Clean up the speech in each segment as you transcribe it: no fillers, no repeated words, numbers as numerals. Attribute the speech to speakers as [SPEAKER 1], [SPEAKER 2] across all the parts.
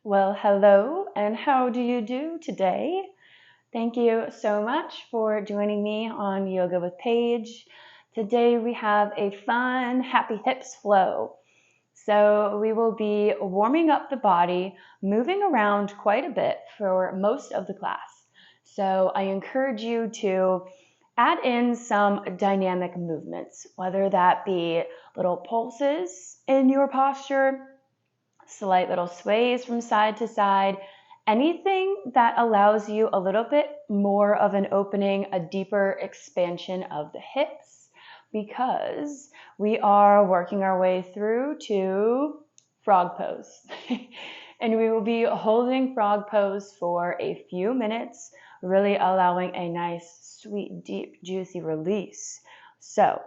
[SPEAKER 1] Well, hello, and how do you do today? Thank you so much for joining me on Yoga with Paige. Today we have a fun, happy hips flow. So we will be warming up the body, moving around quite a bit for most of the class. So I encourage you to add in some dynamic movements, whether that be little pulses in your posture, slight little sways from side to side, anything that allows you a little bit more of an opening, a deeper expansion of the hips, because we are working our way through to frog pose. And we will be holding frog pose for a few minutes, really allowing a nice, sweet, deep, juicy release. So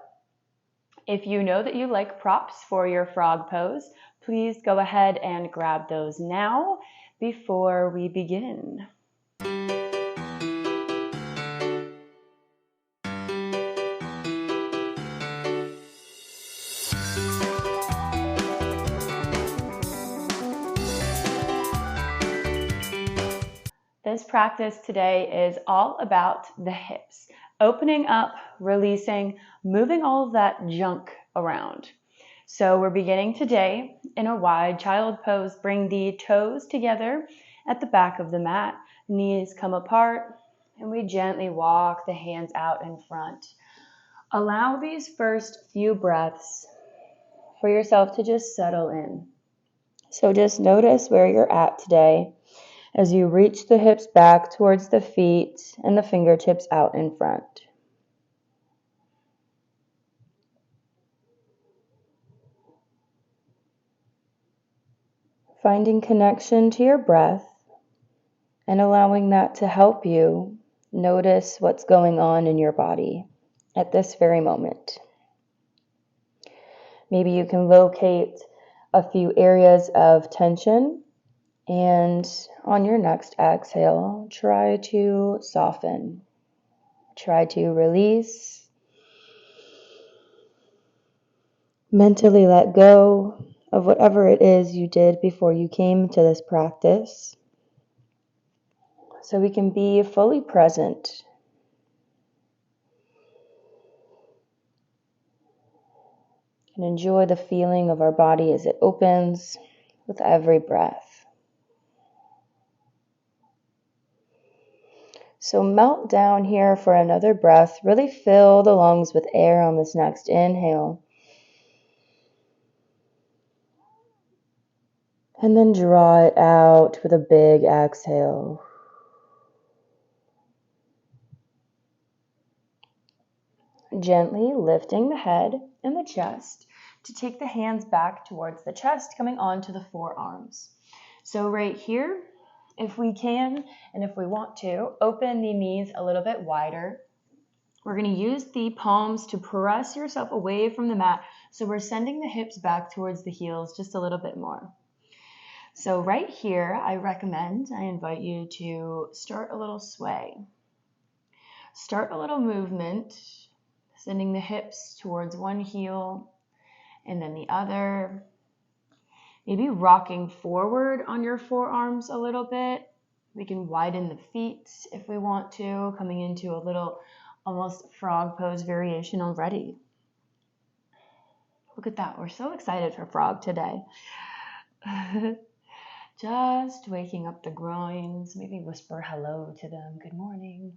[SPEAKER 1] if you know that you like props for your frog pose, please go ahead and grab those now before we begin. This practice today is all about the hips, opening up, releasing, moving all of that junk around. So we're beginning today in a wide child pose. Bring the toes together at the back of the mat, knees come apart, and we gently walk the hands out in front. Allow these first few breaths for yourself to just settle in. So just notice where you're at today as you reach the hips back towards the feet and the fingertips out in front. Finding connection to your breath and allowing that to help you notice what's going on in your body at this very moment. Maybe you can locate a few areas of tension, and on your next exhale, try to soften. Try to release. Mentally let go of whatever it is you did before you came to this practice, so we can be fully present. And enjoy the feeling of our body as it opens with every breath. So melt down here for another breath. Really fill the lungs with air on this next inhale. And then draw it out with a big exhale. Gently lifting the head and the chest to take the hands back towards the chest, coming onto the forearms. So right here, if we can and if we want to, open the knees a little bit wider. We're going to use the palms to press yourself away from the mat. So we're sending the hips back towards the heels just a little bit more. So right here, I invite you to start a little sway. Start a little movement, sending the hips towards one heel and then the other. Maybe rocking forward on your forearms a little bit. We can widen the feet if we want to, coming into a little almost frog pose variation already. Look at that. We're so excited for frog today. Just waking up the groins. Maybe whisper hello to them. Good morning.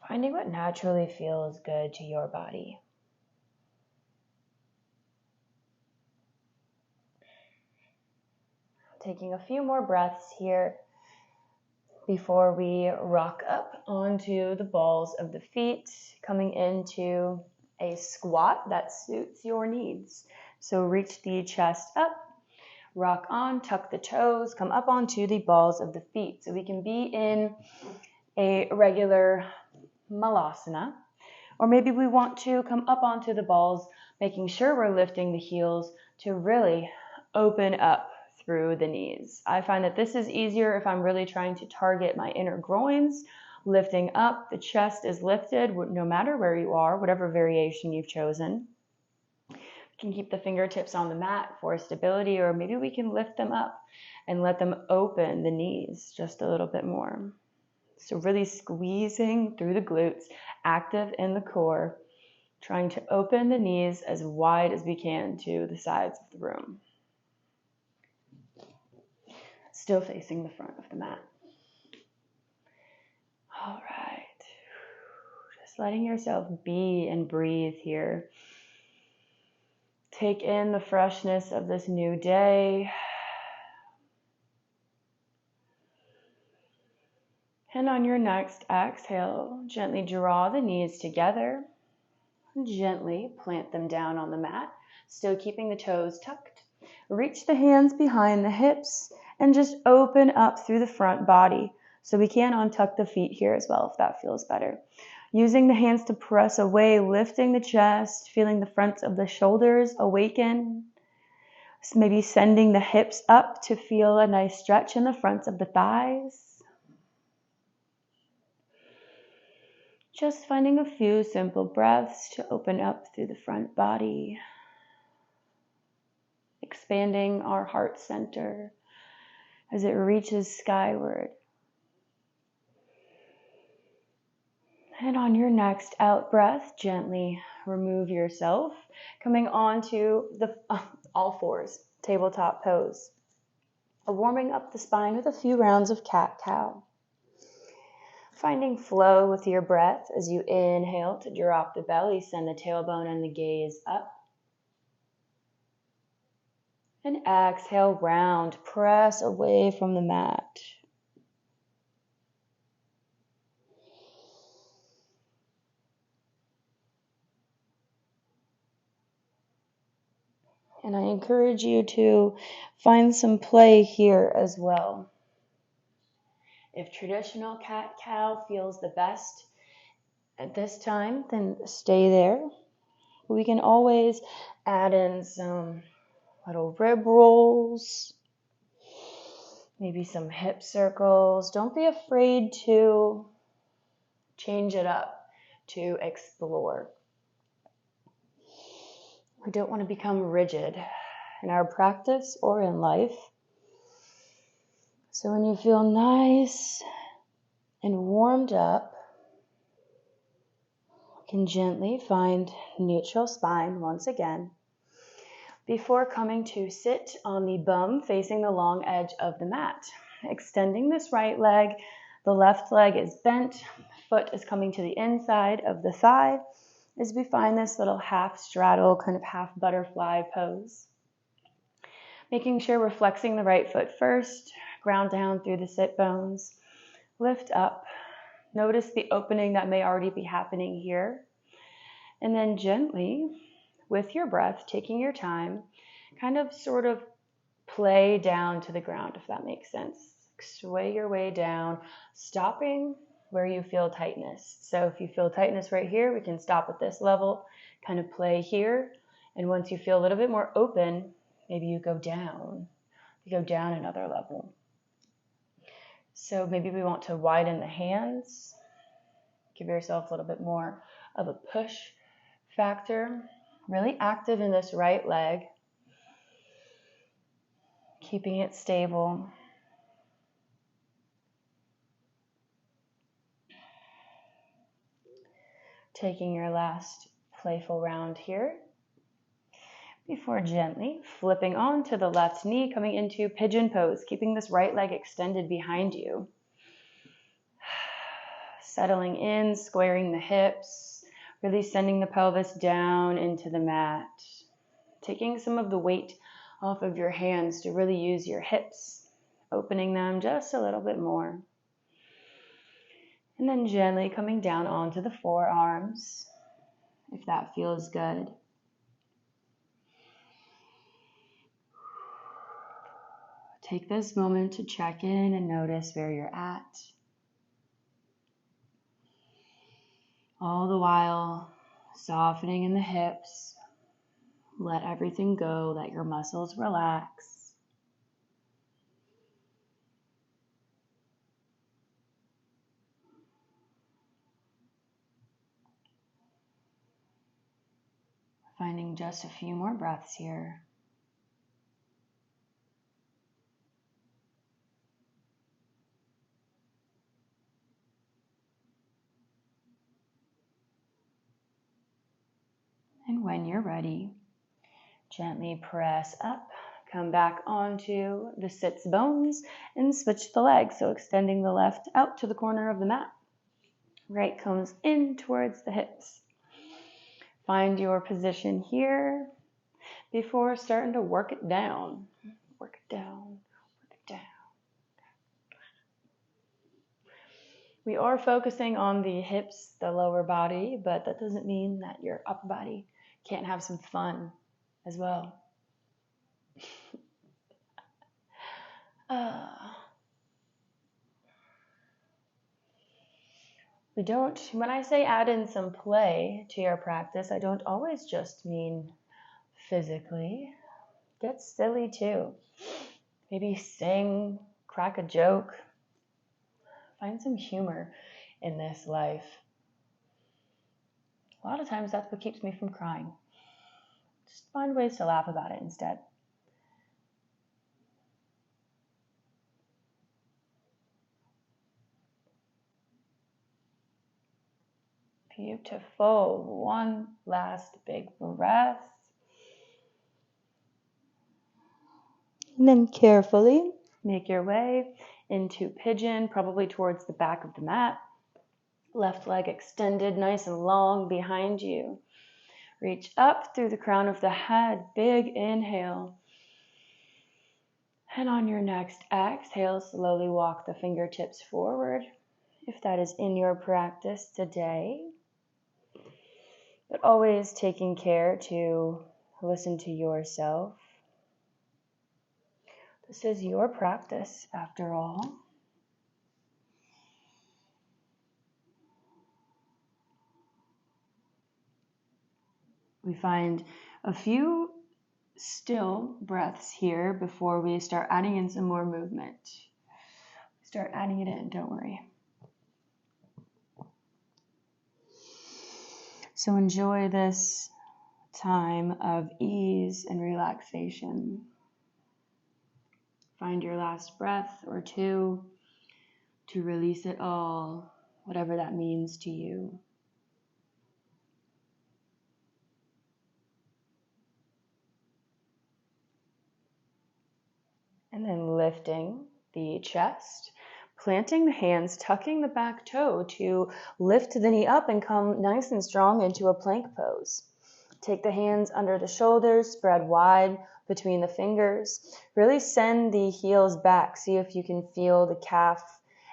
[SPEAKER 1] Finding what naturally feels good to your body. Taking a few more breaths here before we rock up onto the balls of the feet, coming into a squat that suits your needs. So reach the chest up, rock on, tuck the toes, come up onto the balls of the feet. So we can be in a regular malasana, or maybe we want to come up onto the balls, making sure we're lifting the heels to really open up through the knees. I find that this is easier if I'm really trying to target my inner groins, lifting up, the chest is lifted no matter where you are, whatever variation you've chosen. Can keep the fingertips on the mat for stability, or maybe we can lift them up and let them open the knees just a little bit more. So really squeezing through the glutes, active in the core, trying to open the knees as wide as we can to the sides of the room. Still facing the front of the mat. All right. Just letting yourself be and breathe here. Take in the freshness of this new day. And on your next exhale, gently draw the knees together. Gently plant them down on the mat, still keeping the toes tucked. Reach the hands behind the hips and just open up through the front body. So we can untuck the feet here as well if that feels better. Using the hands to press away, lifting the chest, feeling the fronts of the shoulders awaken. So maybe sending the hips up to feel a nice stretch in the fronts of the thighs. Just finding a few simple breaths to open up through the front body. Expanding our heart center as it reaches skyward. And on your next out breath, gently remove yourself, coming onto the all fours, tabletop pose. Warming up the spine with a few rounds of cat-cow. Finding flow with your breath as you inhale to drop the belly, send the tailbone and the gaze up. And exhale, round, press away from the mat. And I encourage you to find some play here as well. If traditional cat-cow feels the best at this time, then stay there. We can always add in some little rib rolls, maybe some hip circles. Don't be afraid to change it up, to explore. We don't want to become rigid in our practice or in life. So when you feel nice and warmed up, you can gently find neutral spine once again before coming to sit on the bum facing the long edge of the mat. Extending this right leg, the left leg is bent, foot is coming to the inside of the thigh as we find this little half straddle, kind of half butterfly pose. Making sure we're flexing the right foot first, ground down through the sit bones, lift up. Notice the opening that may already be happening here. And then gently, with your breath, taking your time, kind of sort of play down to the ground, if that makes sense. Sway your way down, stopping where you feel tightness. So if you feel tightness right here, we can stop at this level, kind of play here. And once you feel a little bit more open, maybe you go down. You go down another level. So maybe we want to widen the hands. Give yourself a little bit more of a push factor. Really active in this right leg. Keeping it stable. Taking your last playful round here. Before gently flipping onto the left knee, coming into pigeon pose, keeping this right leg extended behind you. Settling in, squaring the hips, really sending the pelvis down into the mat. Taking some of the weight off of your hands to really use your hips, opening them just a little bit more. And then gently coming down onto the forearms, if that feels good. Take this moment to check in and notice where you're at. All the while softening in the hips. Let everything go, let your muscles relax. Finding just a few more breaths here. And when you're ready, gently press up, come back onto the sits bones and switch the legs. So extending the left out to the corner of the mat. Right comes in towards the hips. Find your position here before starting to work it down. Work it down, work it down. We are focusing on the hips, the lower body, but that doesn't mean that your upper body can't have some fun as well. When I say add in some play to your practice, I don't always just mean physically. Get silly too. Maybe sing, crack a joke. Find some humor in this life. A lot of times that's what keeps me from crying. Just find ways to laugh about it instead. Beautiful. One last big breath. And then carefully make your way into pigeon, probably towards the back of the mat. Left leg extended nice and long behind you. Reach up through the crown of the head. Big inhale. And on your next exhale, slowly walk the fingertips forward, if that is in your practice today. But always taking care to listen to yourself. This is your practice, after all. We find a few still breaths here before we start adding in some more movement. Start adding it in, don't worry. So enjoy this time of ease and relaxation. Find your last breath or two to release it all, whatever that means to you. And then lifting the chest, planting the hands, tucking the back toe to lift the knee up and come nice and strong into a plank pose. Take the hands under the shoulders, spread wide between the fingers. Really send the heels back. See if you can feel the calf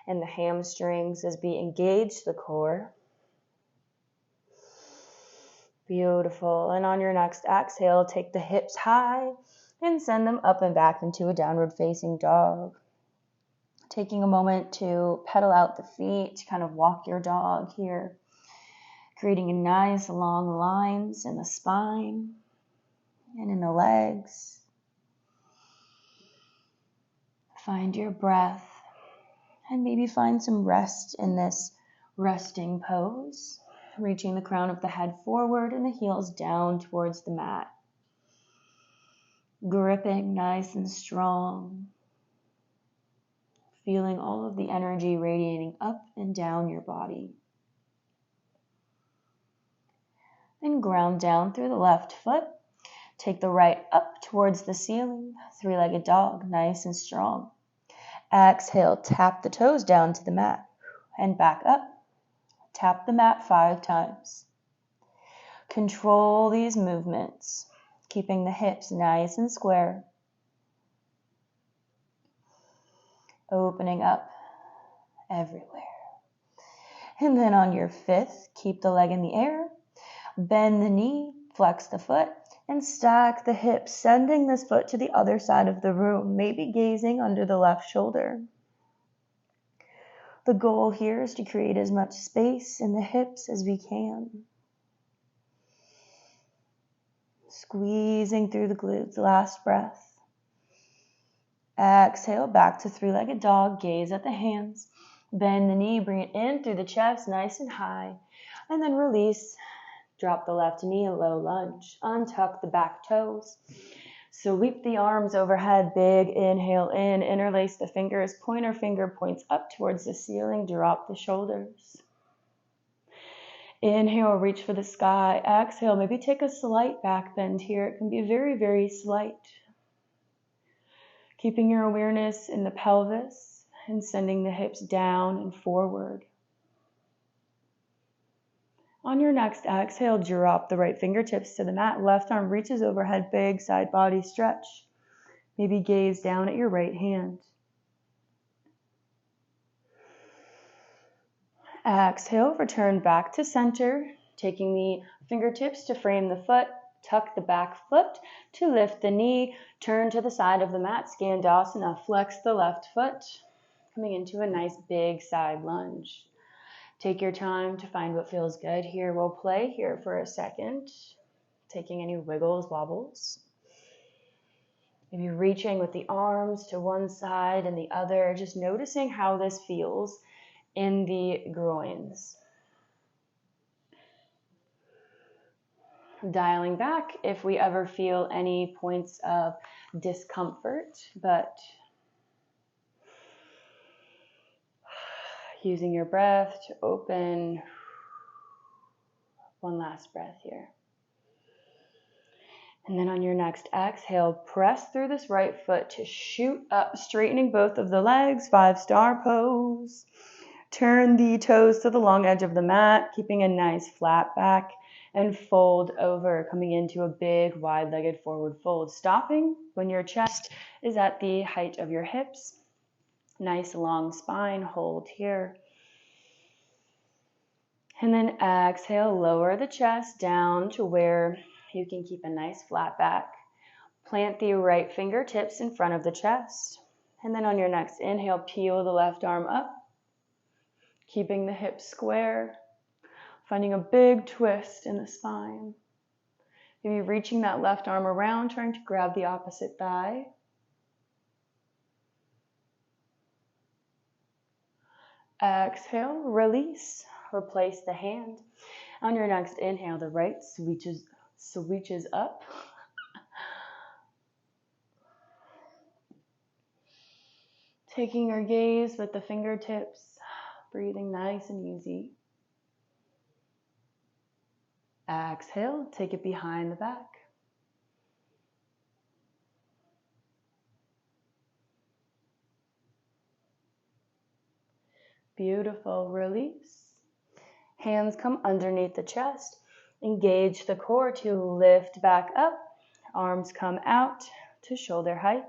[SPEAKER 1] and the hamstrings as we engage the core. Beautiful. And on your next exhale, take the hips high and send them up and back into a downward facing dog. Taking a moment to pedal out the feet, kind of walk your dog here. Creating a nice long lines in the spine and in the legs. Find your breath and maybe find some rest in this resting pose. Reaching the crown of the head forward and the heels down towards the mat. Gripping nice and strong. Feeling all of the energy radiating up and down your body. Then ground down through the left foot. Take the right up towards the ceiling. Three-legged dog, nice and strong. Exhale, tap the toes down to the mat and back up. Tap the mat 5 times. Control these movements, keeping the hips nice and square. Opening up everywhere. And then on your 5th, keep the leg in the air. Bend the knee, flex the foot, and stack the hips, sending this foot to the other side of the room, maybe gazing under the left shoulder. The goal here is to create as much space in the hips as we can. Squeezing through the glutes, last breath. Exhale, back to three-legged dog, gaze at the hands. Bend the knee, bring it in through the chest, nice and high. And then release, Drop the left knee, low lunge. Untuck the back toes. Sweep the arms overhead, big inhale in, interlace the fingers, pointer finger points up towards the ceiling, drop the shoulders. Inhale, reach for the sky. Exhale, maybe take a slight back bend here. It can be very, very slight. Keeping your awareness in the pelvis and sending the hips down and forward. On your next exhale, drop the right fingertips to the mat. Left arm reaches overhead, big side body stretch. Maybe gaze down at your right hand. Exhale, return back to center, taking the fingertips to frame the foot. Tuck the back foot to lift the knee. Turn to the side of the mat, Skandasana. Flex the left foot, coming into a nice big side lunge. Take your time to find what feels good here. We'll play here for a second, taking any wiggles, wobbles. Maybe reaching with the arms to one side and the other, just noticing how this feels in the groins. Dialing back if we ever feel any points of discomfort, but using your breath to open. One last breath here. And then on your next exhale, press through this right foot to shoot up, straightening both of the legs, 5-star pose. Turn the toes to the long edge of the mat, keeping a nice flat back, and fold over, coming into a big wide-legged forward fold, stopping when your chest is at the height of your hips. Nice long spine, hold here. And then exhale, lower the chest down to where you can keep a nice flat back. Plant the right fingertips in front of the chest. And then on your next inhale, peel the left arm up, keeping the hips square, finding a big twist in the spine. Maybe reaching that left arm around, trying to grab the opposite thigh. Exhale, release, replace the hand. On your next inhale, the right switches up. Taking your gaze with the fingertips, breathing nice and easy. Exhale, take it behind the back. Beautiful, release. Hands come underneath the chest. Engage the core to lift back up. Arms come out to shoulder height.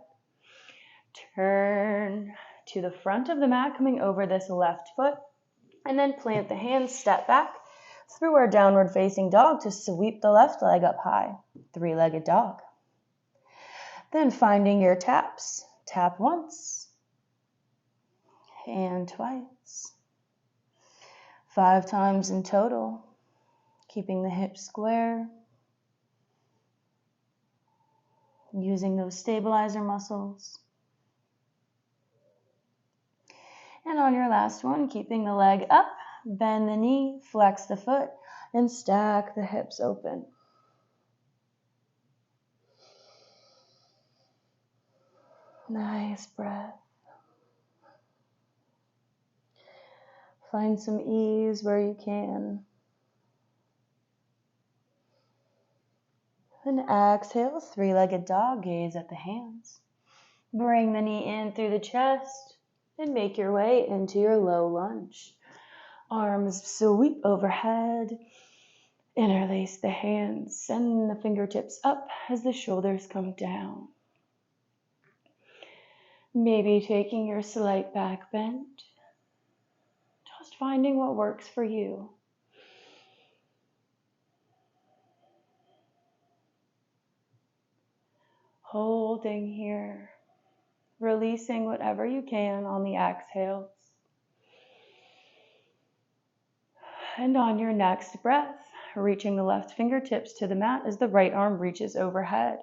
[SPEAKER 1] Turn to the front of the mat, coming over this left foot. And then plant the hands, step back through our downward facing dog to sweep the left leg up high. 3-legged dog. Then finding your taps. Tap once and twice. 5 times in total. Keeping the hips square. Using those stabilizer muscles. And on your last one, keeping the leg up, bend the knee, flex the foot, and stack the hips open. Nice breath. Find some ease where you can. And exhale, 3-legged dog, gaze at the hands. Bring the knee in through the chest and make your way into your low lunge. Arms sweep overhead. Interlace the hands. Send the fingertips up as the shoulders come down. Maybe taking your slight back bend. Just finding what works for you. Holding here. Releasing whatever you can on the exhales. And on your next breath, reaching the left fingertips to the mat as the right arm reaches overhead.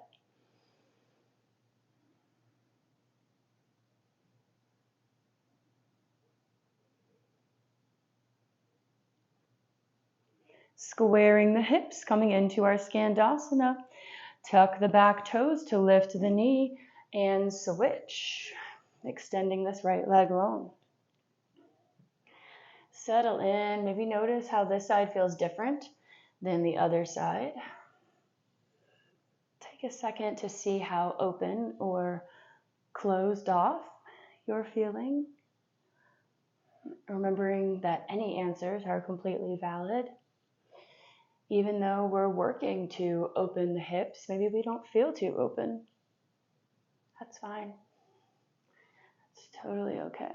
[SPEAKER 1] Squaring the hips, coming into our Skandasana. Tuck the back toes to lift the knee and switch. Extending this right leg long. Settle in. Maybe notice how this side feels different than the other side. Take a second to see how open or closed off you're feeling. Remembering that any answers are completely valid. Even though we're working to open the hips, maybe we don't feel too open. That's fine. It's totally okay.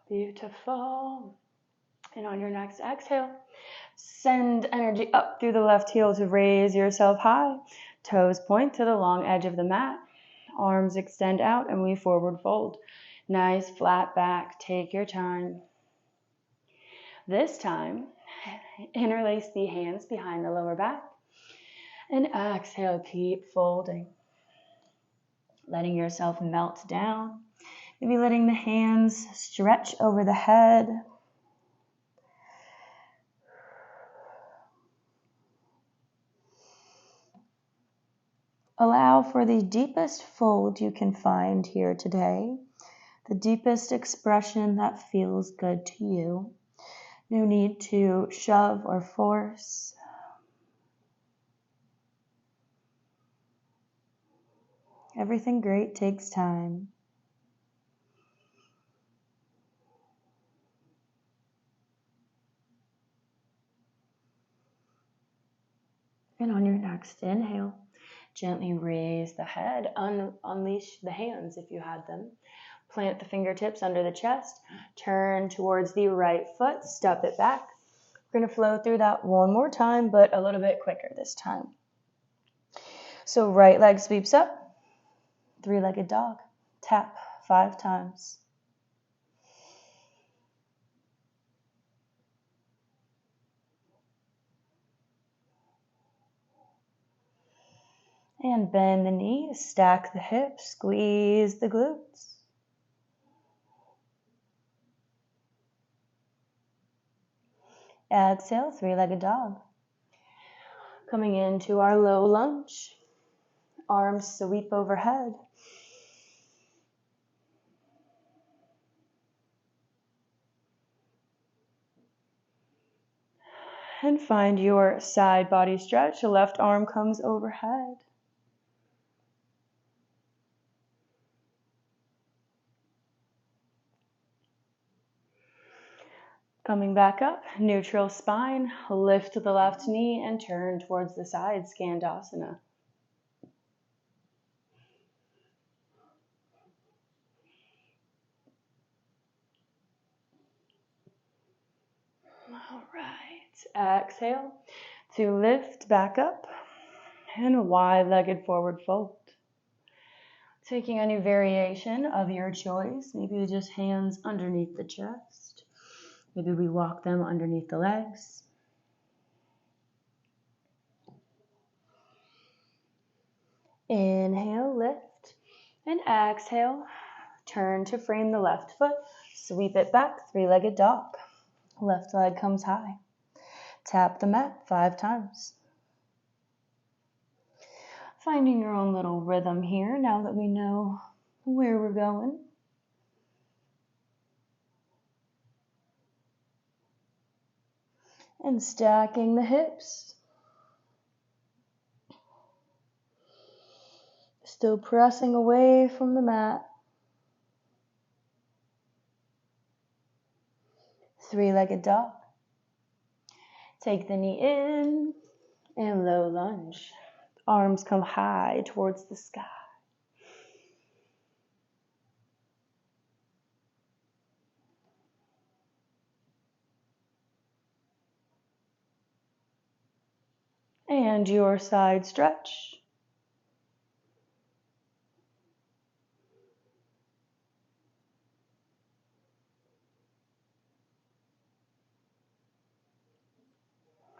[SPEAKER 1] Beautiful. And on your next exhale, send energy up through the left heel to raise yourself high. Toes point to the long edge of the mat. Arms extend out and we forward fold. Nice flat back. Take your time. This time, interlace the hands behind the lower back. And exhale, keep folding. Letting yourself melt down. Maybe letting the hands stretch over the head. Allow for the deepest fold you can find here today. The deepest expression that feels good to you. No need to shove or force. Everything great takes time. And on your next inhale, gently raise the head, unleash the hands if you had them. Plant the fingertips under the chest, turn towards the right foot, step it back. We're going to flow through that one more time, but a little bit quicker this time. So right leg sweeps up, three-legged dog. Tap 5 times. And bend the knee, stack the hips, squeeze the glutes. Exhale, three-legged dog. Coming into our low lunge. Arms sweep overhead. And find your side body stretch. The left arm comes overhead. Coming back up, neutral spine, lift the left knee and turn towards the side, Skandasana. All right, exhale to lift back up and a wide-legged forward fold. Taking any variation of your choice, maybe just hands underneath the chest. Maybe we walk them underneath the legs. Inhale, lift, and exhale, turn to frame the left foot, sweep it back, three-legged dog. Left leg comes high. Tap the mat 5 times. Finding your own little rhythm here now that we know where we're going. And stacking the hips. Still pressing away from the mat. Three-legged dog. Take the knee in and low lunge. Arms come high towards the sky. And your side stretch.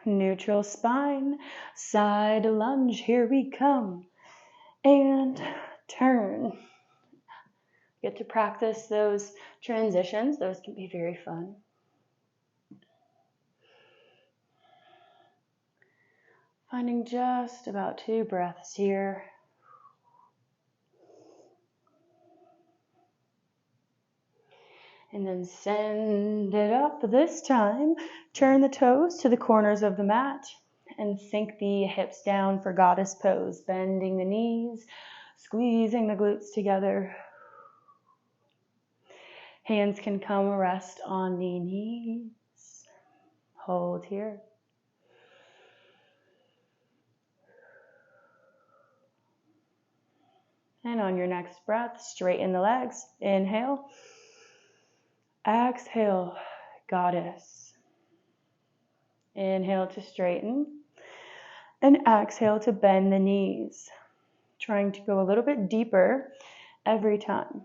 [SPEAKER 1] Neutral spine, side lunge, here we come. And turn. Get to practice those transitions. Those can be very fun. Finding just about 2 breaths here. And then send it up. This time, turn the toes to the corners of the mat and sink the hips down for goddess pose, bending the knees, squeezing the glutes together. Hands can come rest on the knees. Hold here. And on your next breath, straighten the legs. Inhale. Exhale, goddess. Inhale to straighten. And exhale to bend the knees. Trying to go a little bit deeper every time.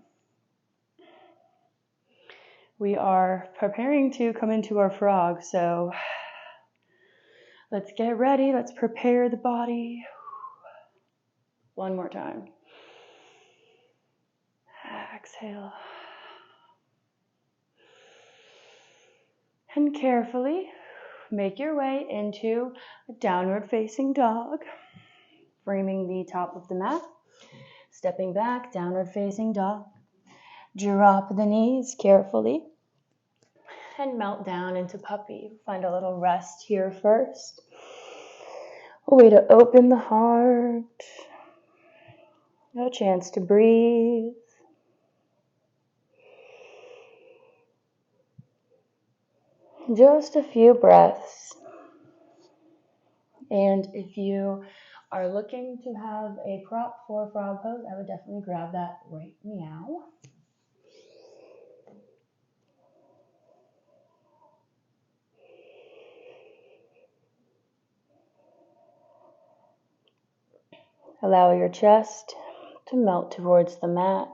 [SPEAKER 1] We are preparing to come into our frog, so let's get ready. Let's prepare the body. One more time. Exhale. And carefully make your way into a downward facing dog. Framing the top of the mat. Stepping back, downward facing dog. Drop the knees carefully. And melt down into puppy. Find a little rest here first. A way to open the heart. A chance to breathe. Just a few breaths. And if you are looking to have a prop for frog pose, I would definitely grab that right now. Allow your chest to melt towards the mat.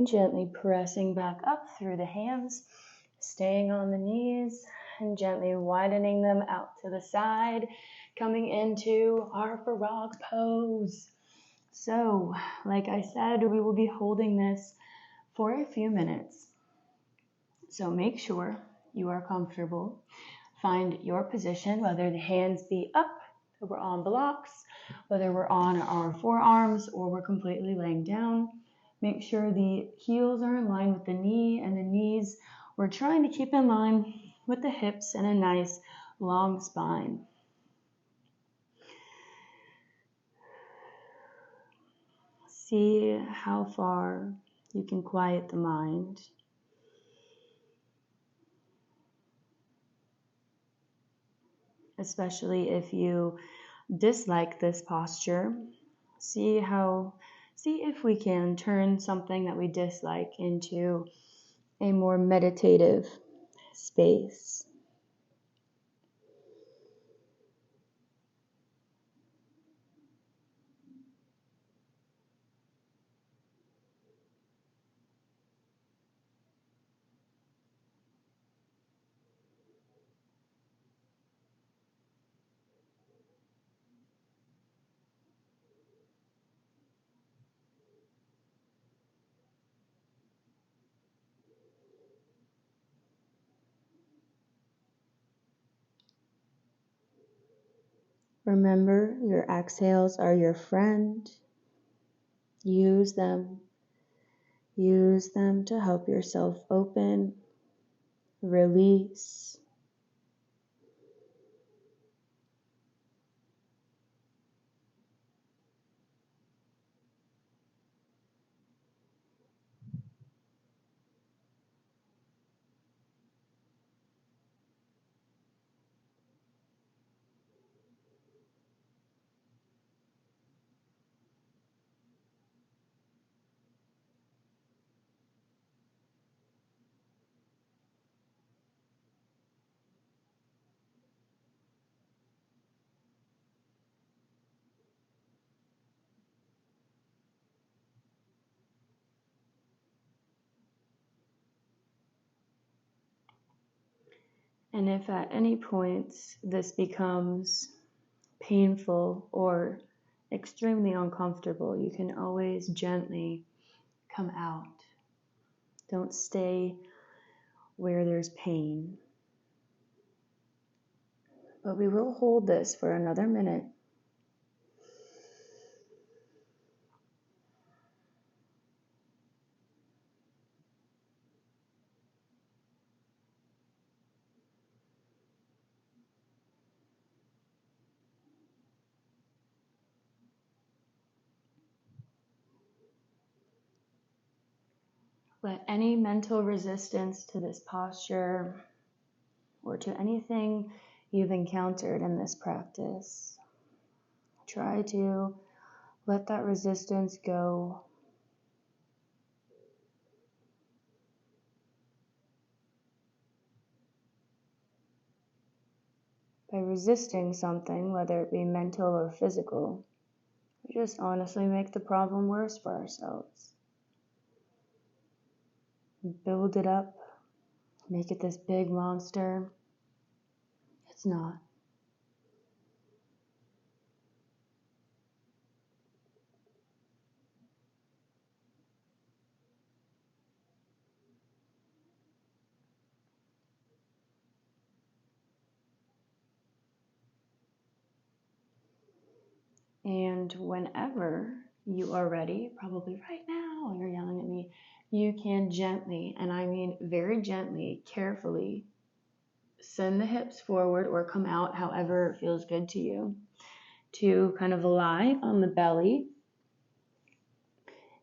[SPEAKER 1] Gently pressing back up through the hands, staying on the knees, and gently widening them out to the side, coming into our frog pose. So, like I said, we will be holding this for a few minutes. So make sure you are comfortable. Find your position, whether the hands be up, or we're on blocks, whether we're on our forearms, or we're completely laying down. Make sure the heels are in line with the knee, and the knees we're trying to keep in line with the hips and a nice long spine. See how far you can quiet the mind. Especially if you dislike this posture, see if we can turn something that we dislike into a more meditative space. Remember, your exhales are your friend. Use them. Use them to help yourself open, release. And if at any point this becomes painful or extremely uncomfortable, you can always gently come out. Don't stay where there's pain. But we will hold this for another minute. Let any mental resistance to this posture or to anything you've encountered in this practice, try to let that resistance go. By resisting something, whether it be mental or physical, we just honestly make the problem worse for ourselves. Build it up, make it this big monster. It's not. And whenever you are ready, probably right now, you're yelling at me, you can gently, and I mean very gently, carefully, send the hips forward or come out, however feels good to you, to kind of lie on the belly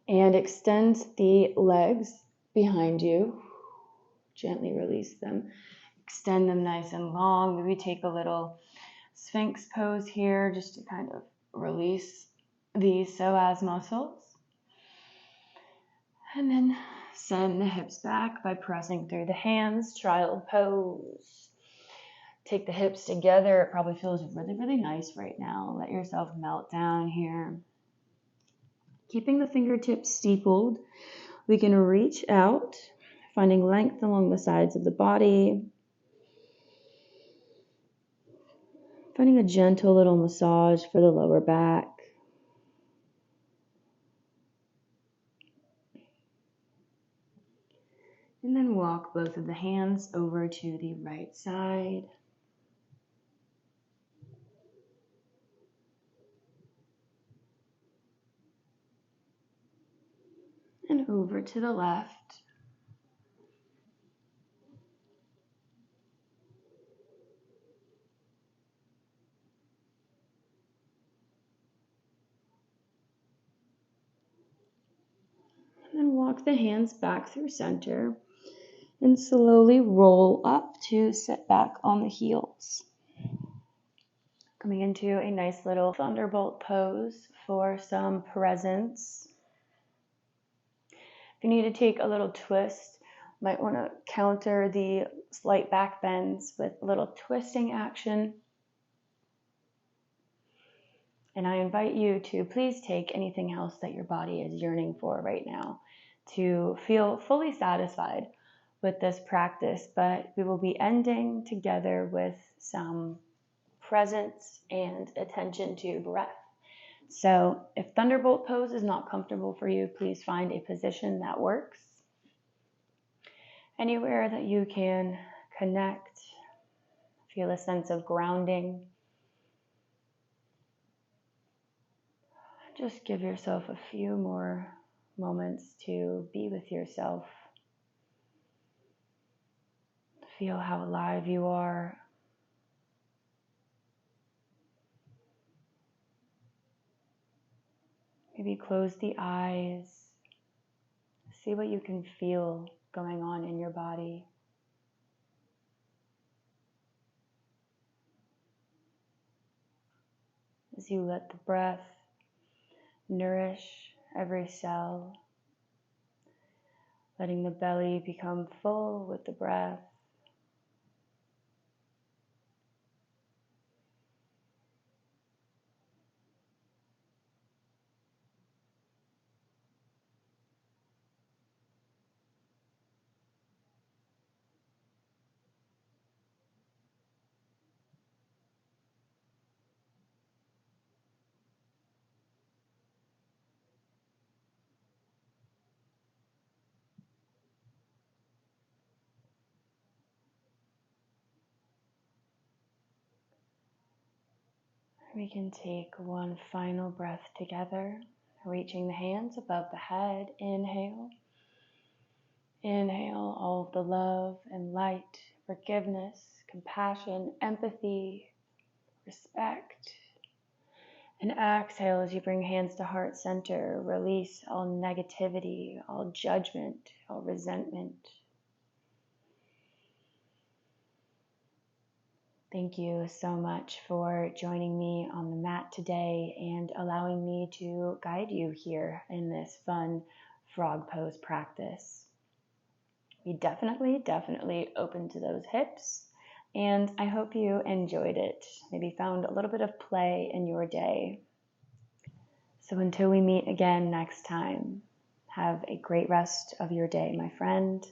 [SPEAKER 1] and extend the legs behind you. Gently release them. Extend them nice and long. Maybe take a little Sphinx pose here just to kind of release the psoas muscles. And then send the hips back by pressing through the hands, child pose. Take the hips together. It probably feels really, really nice right now. Let yourself melt down here. Keeping the fingertips steepled, we can reach out, finding length along the sides of the body. Finding a gentle little massage for the lower back. And then walk both of the hands over to the right side. And over to the left. And then walk the hands back through center and slowly roll up to sit back on the heels. Coming into a nice little thunderbolt pose for some presence. If you need to take a little twist, might want to counter the slight back bends with a little twisting action. And I invite you to please take anything else that your body is yearning for right now to feel fully satisfied with this practice. But we will be ending together with some presence and attention to breath. So if thunderbolt pose is not comfortable for you, please find a position that works. Anywhere that you can connect, feel a sense of grounding. Just give yourself a few more moments to be with yourself. Feel how alive you are. Maybe close the eyes. See what you can feel going on in your body. As you let the breath nourish every cell, letting the belly become full with the breath. We can take one final breath together, reaching the hands above the head. Inhale. Inhale all of the love and light, forgiveness, compassion, empathy, respect. And exhale as you bring hands to heart center. Release all negativity, all judgment, all resentment. Thank you so much for joining me on the mat today and allowing me to guide you here in this fun frog pose practice. Be definitely open to those hips, and I hope you enjoyed it. Maybe found a little bit of play in your day. So until we meet again next time, have a great rest of your day, my friend.